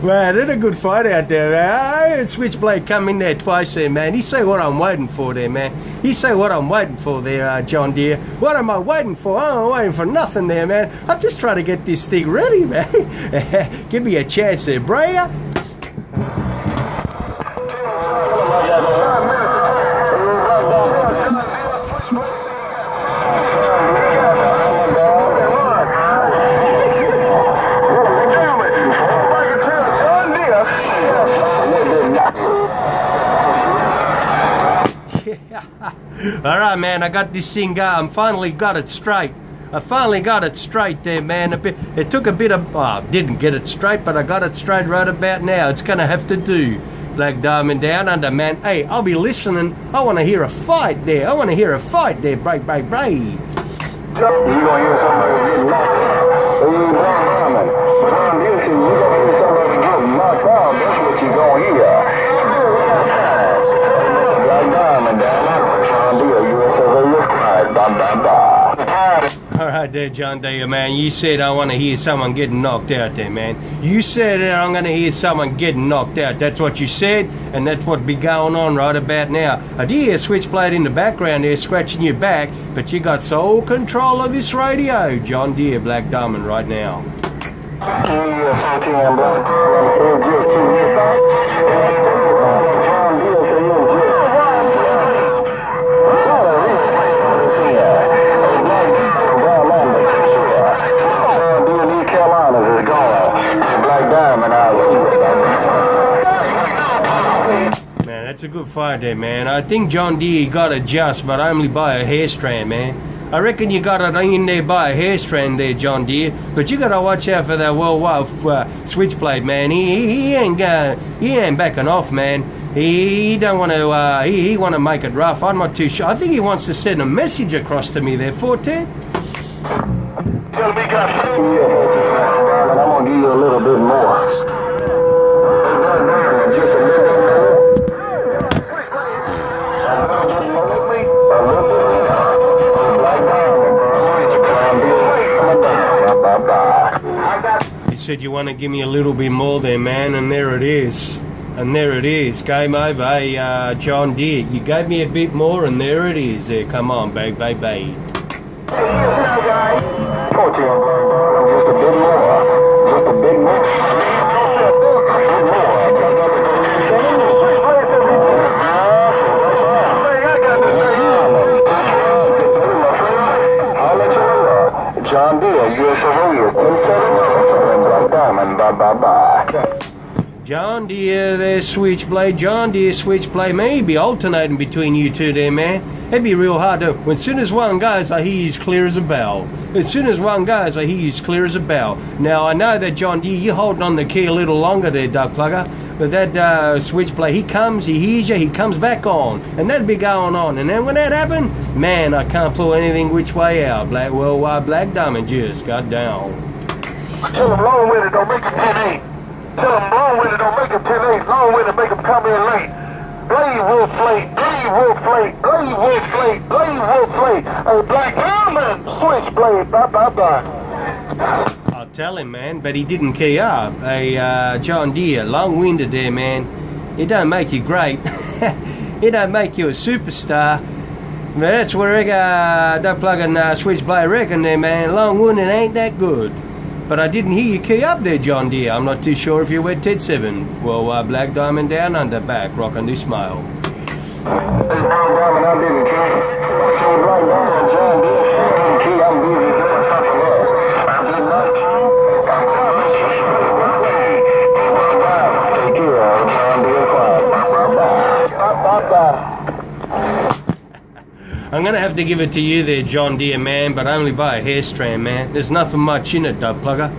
Man, it's a good fight out there, man. I heard Switchblade come in there twice there, man. He say what I'm waiting for there, man. He say what I'm waiting for there, John Deere. What am I waiting for? I'm waiting for nothing there, man. I'm just trying to get this thing ready, man. Give me a chance there, Brea. All right, man, I got this thing going. Finally got it straight. I finally got it straight there, man. It took a bit of... didn't get it straight, but I got it straight right about now. It's going to have to do. Black Diamond down under, man. Hey, I'll be listening. I want to hear a fight there. I want to hear a fight there. Break. You going to hear somebody getting knocked out. You Black Diamond. John Deere, you going to hear somebody getting knocked out. That's what you going to hear. Black Diamond down under. All right there, John Deere, man. You said I want to hear someone getting knocked out there, man. You said that I'm going to hear someone getting knocked out. That's what you said, and that's what be going on right about now. I did hear Switchblade in the background there scratching your back, but you got sole control of this radio, John Deere, Black Diamond, right now. That's a good fight there, man. I think John Deere got it just, but only by a hair strand, man. I reckon you got it in there by a hair strand there, John Deere. But you got to watch out for that worldwide Switchblade, man. He ain't backing off, man. He don't want to. He want to make it rough. I'm not too sure. I think he wants to send a message across to me there, 410. Tell me, got I'm gonna give you a little bit more. He said you want to give me a little bit more there, man, and there it is. And there it is. Game over. Hey, John Deere, you gave me a bit more, and there it is. There, come on, babe. Just a bit more. Just a bit more. John Deere, you're John Deere, there, Switchblade. John Deere, Switchblade. Maybe alternating between you two there, man. It'd be real hard to... As soon as one goes, I hear you as clear as a bell. As soon as one goes, I hear you as clear as a bell. Now, I know that, John Deere, you're holding on the key a little longer there, Duck Plugger. But that Switchblade, he comes, he hears you, he comes back on. And that'd be going on. And then when that happened, man, I can't pull anything which way out. Worldwide Black Diamond just got down. Tell them long with it, don't make them 10-8. Tell them long with it, don't make them 10-8. Long with it, make them come in late. Blade wolf flake, blade wolf flake, blade wolf flake, blade wolf flake. Hey, Black Diamond, Switchblade, bye. I'll tell him, man, but he didn't key up. Hey, John Deere, long-winded there, man. It don't make you great. It don't make you a superstar. But that's where that plug-in Switchblade reckon there, man. Long-winded ain't that good. But I didn't hear you key up there, John Deere. I'm not too sure if you went Ted 7. Well, Black Diamond down under, back, rocking this smile. Hey, Black Diamond, I didn't key. So Black Diamond, John Deere, didn't key. I'm busy doing something else. I did not key. I'm coming. Take care of John Deere quiet. Bye-bye. I'm going to have to give it to you there, John Deere, man, but only by a hair strand, man. There's nothing much in it, Doug Plugger.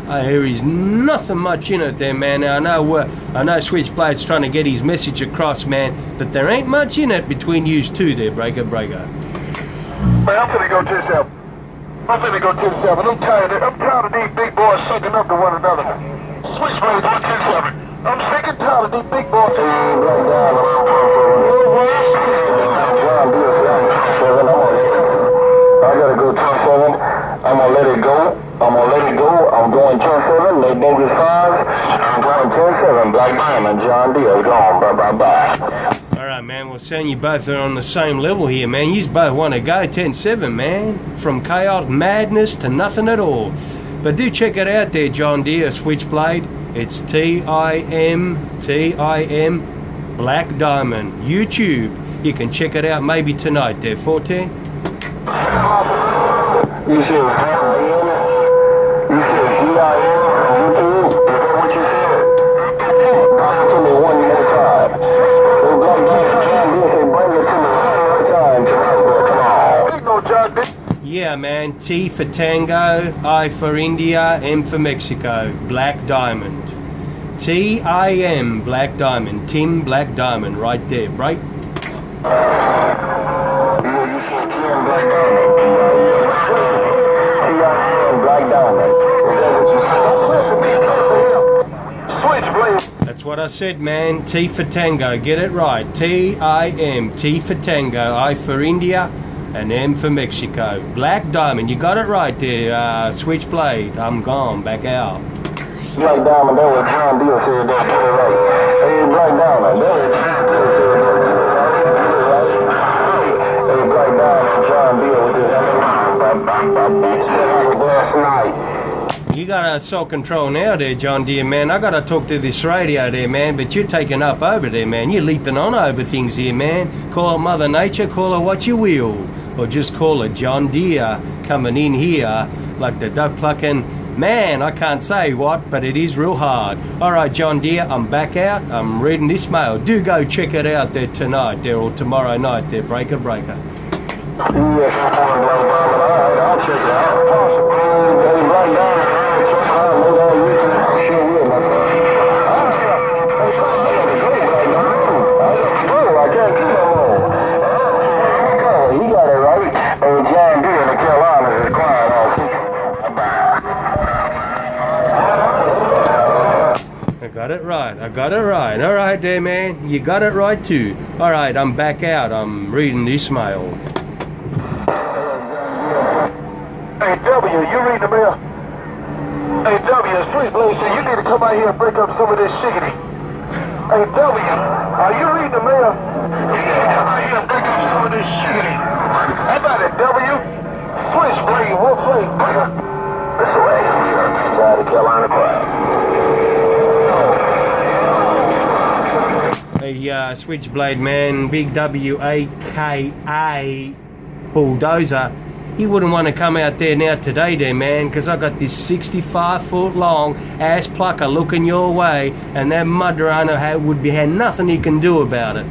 I hear he's nothing much in it there, man. Now, I know Switchblade's trying to get his message across, man, but there ain't much in it between yous two there, breaker. Man, I'm finna go 10-7. I'm tired of these big boys sucking up to one another. Switchblade, 1-10-7. I'm sick and tired of these big boys. I gotta go turn 7. I'm gonna let it go. I'm going turn 7. They bogus 5. I'm going turn 7. Black Diamond, John Deere. Gone. Bye. Alright, man, we're saying you both are on the same level here, man. You both want to go 10-7, man. From chaos madness to nothing at all. But do check it out there, John Deere Switchblade. It's T-I-M Black Diamond. YouTube. You can check it out maybe tonight there, 14. You said G-I-M? You said G-I-M? YouTube? Is that what you said? Bring it to me one more time. So Black Diamond, John Deere said bring it to me one more time. Come on. Ain't no John Deere. Yeah, man. T for Tango, I for India, M for Mexico. Black Diamond. T-I-M Black Diamond. Tim Black Diamond right there, right? Yeah, you said Tim Black Diamond. T-I-M Black Diamond. Is that what you said? Switchblade. That's what I said, man. T for Tango. Get it right. T-I-M. T for Tango, I for India, and M for Mexico. Black Diamond. You got it right there, Switchblade. I'm gone. Back out. Black Diamond, that was John Deere said that. Get it right. Hey, Black Diamond, that was John Deere said that. Hey, Black Diamond, John Deere with this. Last night. You got self-control now there, John Deere, man. I got to talk to this radio there, man, but you're taking up over there, man. You're leaping on over things here, man. Call it Mother Nature, call it what you will. Or just call it John Deere coming in here like the duck plucking. Man, I can't say what, but it is real hard. Alright, John Deere, I'm back out. I'm reading this mail. Do go check it out there tonight there or tomorrow night there, breaker. Yes, I'm going Black Diamond. Alright, I'll check it out. Hey, Black Diamond. I got it right. Alright there, man. You got it right too. Alright, I'm back out. I'm reading this mail. Hey, W, you read the mail? Hey, W, Switchblade said you need to come out here and break up some of this shiggity. Hey, W, are you reading the mail? You need to come out here and break up some of this shiggity. How about it, W? Switchblade, we'll play. This way, we are inside the Carolina crowd. Hey, Switchblade, man, big W-A-K-A bulldozer. He wouldn't want to come out there now today there, man, because I got this 65-foot long ass plucker looking your way, and that mud runner had nothing he can do about it.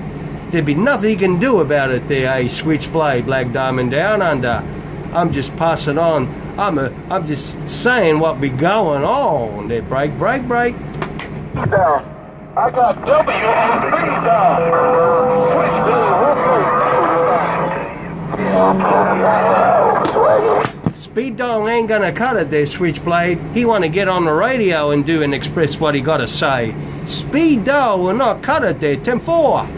There'd be nothing he can do about it there, hey, Switchblade, Black Diamond down under. I'm just passing on. I'm just saying what be going on. There, break. Down. I got W on speed down. Switchblade, Speed Dial ain't gonna cut it there, Switchblade. He wanna get on the radio and do and express what he gotta say. Speed Dial will not cut it there, 10-4.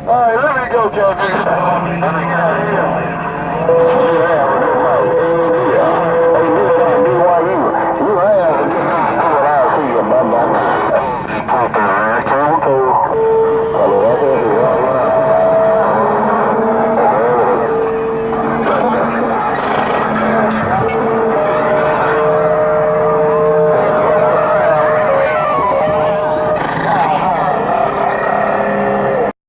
Alright, let me go, Captain. Let me get out of here.